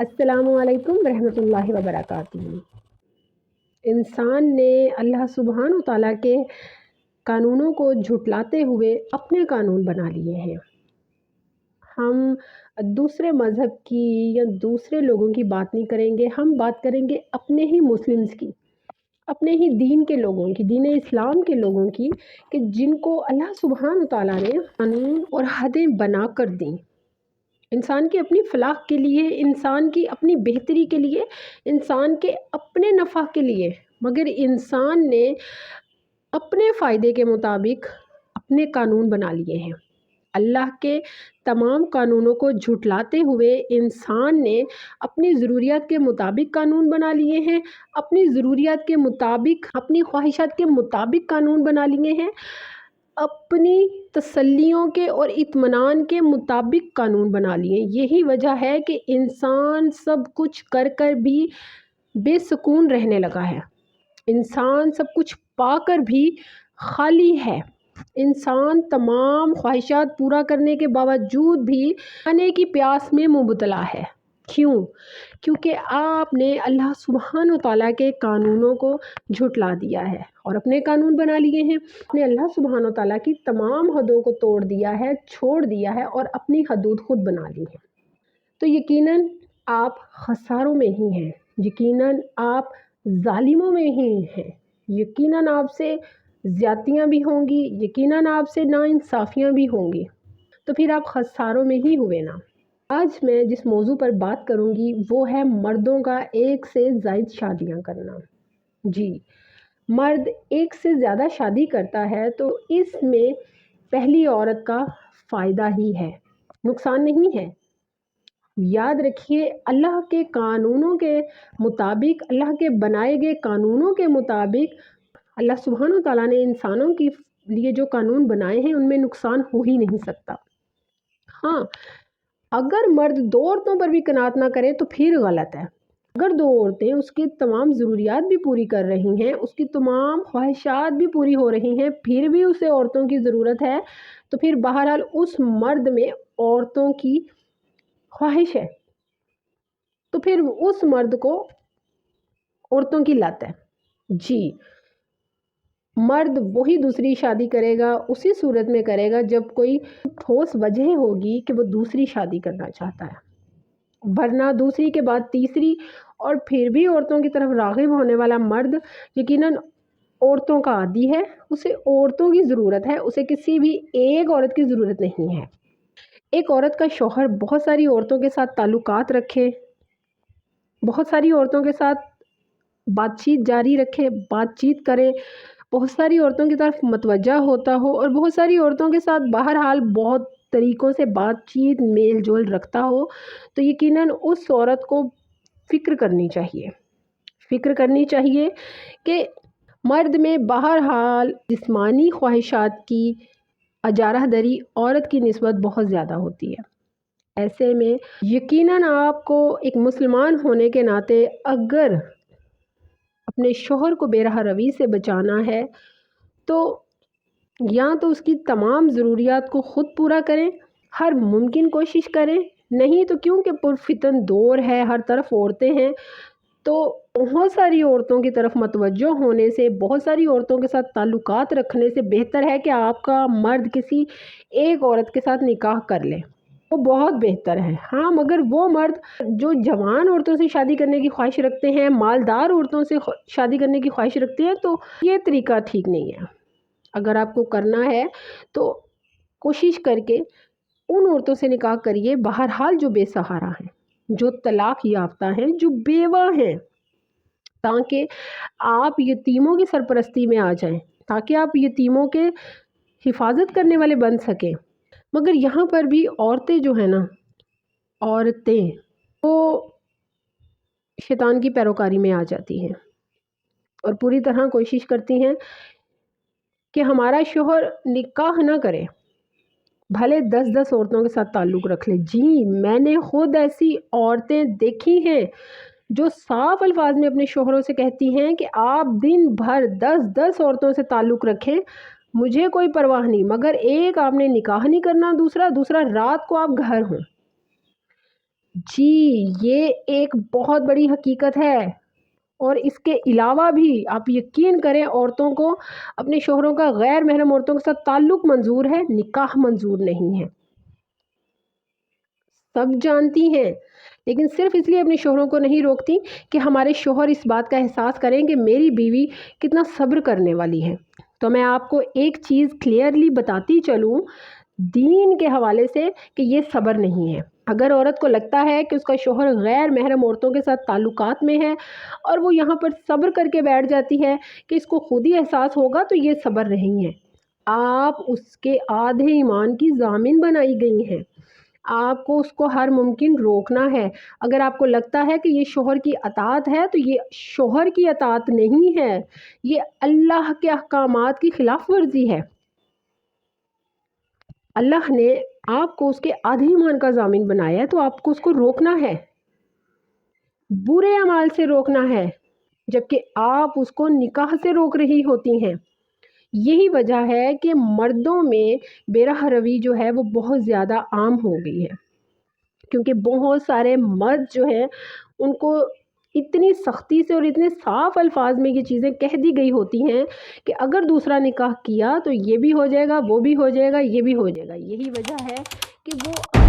السلام علیکم ورحمۃ اللہ وبرکاتہ۔ انسان نے اللہ سبحانہ و تعالیٰ کے قانونوں کو جھٹلاتے ہوئے اپنے قانون بنا لیے ہیں۔ ہم دوسرے مذہب کی یا دوسرے لوگوں کی بات نہیں کریں گے، ہم بات کریں گے اپنے ہی مسلمز کی، اپنے ہی دین کے لوگوں کی، دین اسلام کے لوگوں کی، کہ جن کو اللہ سبحانہ و تعالیٰ نے قانون اور حدیں بنا کر دیں انسان کی اپنی فلاح کے لیے، انسان کی اپنی بہتری کے لیے، انسان کے اپنے نفع کے لیے، مگر انسان نے اپنے فائدے کے مطابق اپنے قانون بنا لیے ہیں۔ اللہ کے تمام قانونوں کو جھٹلاتے ہوئے انسان نے اپنی ضروریات کے مطابق قانون بنا لیے ہیں، اپنی ضروریات کے مطابق، اپنی خواہشات کے مطابق قانون بنا لیے ہیں، اپنی تسلیوں کے اور اطمینان کے مطابق قانون بنا لیے۔ یہی وجہ ہے کہ انسان سب کچھ کر کر بھی بے سکون رہنے لگا ہے، انسان سب کچھ پا کر بھی خالی ہے، انسان تمام خواہشات پورا کرنے کے باوجود بھی کھانے کی پیاس میں مبتلا ہے۔ کیوں؟ کیونکہ آپ نے اللہ سبحانہ و تعالیٰ کے قانونوں کو جھٹلا دیا ہے اور اپنے قانون بنا لیے ہیں۔ آپ نے اللہ سبحانہ و تعالیٰ کی تمام حدوں کو توڑ دیا ہے، چھوڑ دیا ہے اور اپنی حدود خود بنا لی ہے۔ تو یقیناً آپ خساروں میں ہی ہیں، یقیناً آپ ظالموں میں ہی ہیں، یقیناً آپ سے زیادتیاں بھی ہوں گی، یقیناً آپ سے ناانصافیاں بھی ہوں گی، تو پھر آپ خساروں میں ہی ہوئے نا۔ آج میں جس موضوع پر بات کروں گی وہ ہے مردوں کا ایک سے زائد شادیاں کرنا۔ جی، مرد ایک سے زیادہ شادی کرتا ہے تو اس میں پہلی عورت کا فائدہ ہی ہے، نقصان نہیں ہے۔ یاد رکھیے، اللہ کے قانونوں کے مطابق، اللہ کے بنائے گئے قانونوں کے مطابق اللہ سبحانہ و تعالیٰ نے انسانوں کے لیے جو قانون بنائے ہیں ان میں نقصان ہو ہی نہیں سکتا۔ ہاں، اگر مرد دو عورتوں پر بھی قناعت نہ کرے تو پھر غلط ہے۔ اگر دو عورتیں اس کی تمام ضروریات بھی پوری کر رہی ہیں، اس کی تمام خواہشات بھی پوری ہو رہی ہیں، پھر بھی اسے عورتوں کی ضرورت ہے، تو پھر بہرحال اس مرد میں عورتوں کی خواہش ہے، تو پھر اس مرد کو عورتوں کی لت ہے۔ جی، مرد وہی دوسری شادی کرے گا، اسی صورت میں کرے گا جب کوئی ٹھوس وجہ ہوگی کہ وہ دوسری شادی کرنا چاہتا ہے، ورنہ دوسری کے بعد تیسری اور پھر بھی عورتوں کی طرف راغب ہونے والا مرد یقیناً عورتوں کا عادی ہے، اسے عورتوں کی ضرورت ہے، اسے کسی بھی ایک عورت کی ضرورت نہیں ہے۔ ایک عورت کا شوہر بہت ساری عورتوں کے ساتھ تعلقات رکھے، بہت ساری عورتوں کے ساتھ بات چیت جاری رکھے، بات چیت کرے، بہت ساری عورتوں کی طرف متوجہ ہوتا ہو اور بہت ساری عورتوں کے ساتھ بہرحال بہت طریقوں سے بات چیت میل جول رکھتا ہو، تو یقیناً اس عورت کو فکر کرنی چاہیے کہ مرد میں بہرحال جسمانی خواہشات کی اجارہ دری عورت کی نسبت بہت زیادہ ہوتی ہے۔ ایسے میں یقیناً آپ کو ایک مسلمان ہونے کے ناطے اگر اپنے شوہر کو بے راہ روی سے بچانا ہے تو یا تو اس کی تمام ضروریات کو خود پورا کریں، ہر ممکن کوشش کریں، نہیں تو کیونکہ پرفتن دور ہے، ہر طرف عورتیں ہیں، تو بہت ساری عورتوں کی طرف متوجہ ہونے سے، بہت ساری عورتوں کے ساتھ تعلقات رکھنے سے بہتر ہے کہ آپ کا مرد کسی ایک عورت کے ساتھ نکاح کر لے، وہ بہت بہتر ہے۔ ہاں، مگر وہ مرد جو جوان عورتوں سے شادی کرنے کی خواہش رکھتے ہیں، مالدار عورتوں سے شادی کرنے کی خواہش رکھتے ہیں، تو یہ طریقہ ٹھیک نہیں ہے۔ اگر آپ کو کرنا ہے تو کوشش کر کے ان عورتوں سے نکاح کریے بہرحال جو بے سہارا ہیں، جو طلاق یافتہ ہیں، جو بیوہ ہیں، تاکہ آپ یتیموں کی سرپرستی میں آ جائیں، تاکہ آپ یتیموں کے حفاظت کرنے والے بن سکیں۔ مگر یہاں پر بھی عورتیں جو ہیں نا، عورتیں وہ شیطان کی پیروکاری میں آ جاتی ہیں اور پوری طرح کوشش کرتی ہیں کہ ہمارا شوہر نکاح نہ کرے، بھلے 10 عورتوں کے ساتھ تعلق رکھ لے۔ جی، میں نے خود ایسی عورتیں دیکھی ہیں جو صاف الفاظ میں اپنے شوہروں سے کہتی ہیں کہ آپ دن بھر 10 عورتوں سے تعلق رکھیں، مجھے کوئی پرواہ نہیں، مگر ایک آپ نے نکاح نہیں کرنا، دوسرا رات کو آپ گھر ہوں۔ جی یہ ایک بہت بڑی حقیقت ہے، اور اس کے علاوہ بھی آپ یقین کریں عورتوں کو اپنے شوہروں کا غیر محرم عورتوں کے ساتھ تعلق منظور ہے، نکاح منظور نہیں ہے، سب جانتی ہیں، لیکن صرف اس لیے اپنے شوہروں کو نہیں روکتی کہ ہمارے شوہر اس بات کا احساس کریں کہ میری بیوی کتنا صبر کرنے والی ہے۔ تو میں آپ کو ایک چیز کلیئرلی بتاتی چلوں دین کے حوالے سے کہ یہ صبر نہیں ہے۔ اگر عورت کو لگتا ہے کہ اس کا شوہر غیر محرم عورتوں کے ساتھ تعلقات میں ہے اور وہ یہاں پر صبر کر کے بیٹھ جاتی ہے کہ اس کو خود ہی احساس ہوگا، تو یہ صبر نہیں ہے، آپ اس کے آدھے ایمان کی ضامن بنائی گئی ہیں۔ آپ کو اس کو ہر ممکن روکنا ہے۔ اگر آپ کو لگتا ہے کہ یہ شوہر کی اطاعت ہے تو یہ شوہر کی اطاعت نہیں ہے، یہ اللہ کے احکامات کی خلاف ورزی ہے۔ اللہ نے آپ کو اس کے آدھے ایمان کا ضامن بنایا ہے، تو آپ کو اس کو روکنا ہے، برے اعمال سے روکنا ہے، جبکہ آپ اس کو نکاح سے روک رہی ہوتی ہیں۔ یہی وجہ ہے کہ مردوں میں بے رحم روی جو ہے وہ بہت زیادہ عام ہو گئی ہے، کیونکہ بہت سارے مرد جو ہیں ان کو اتنی سختی سے اور اتنے صاف الفاظ میں یہ چیزیں کہہ دی گئی ہوتی ہیں کہ اگر دوسرا نکاح کیا تو یہ بھی ہو جائے گا، وہ بھی ہو جائے گا، یہ بھی ہو جائے گا۔ یہی وجہ ہے کہ وہ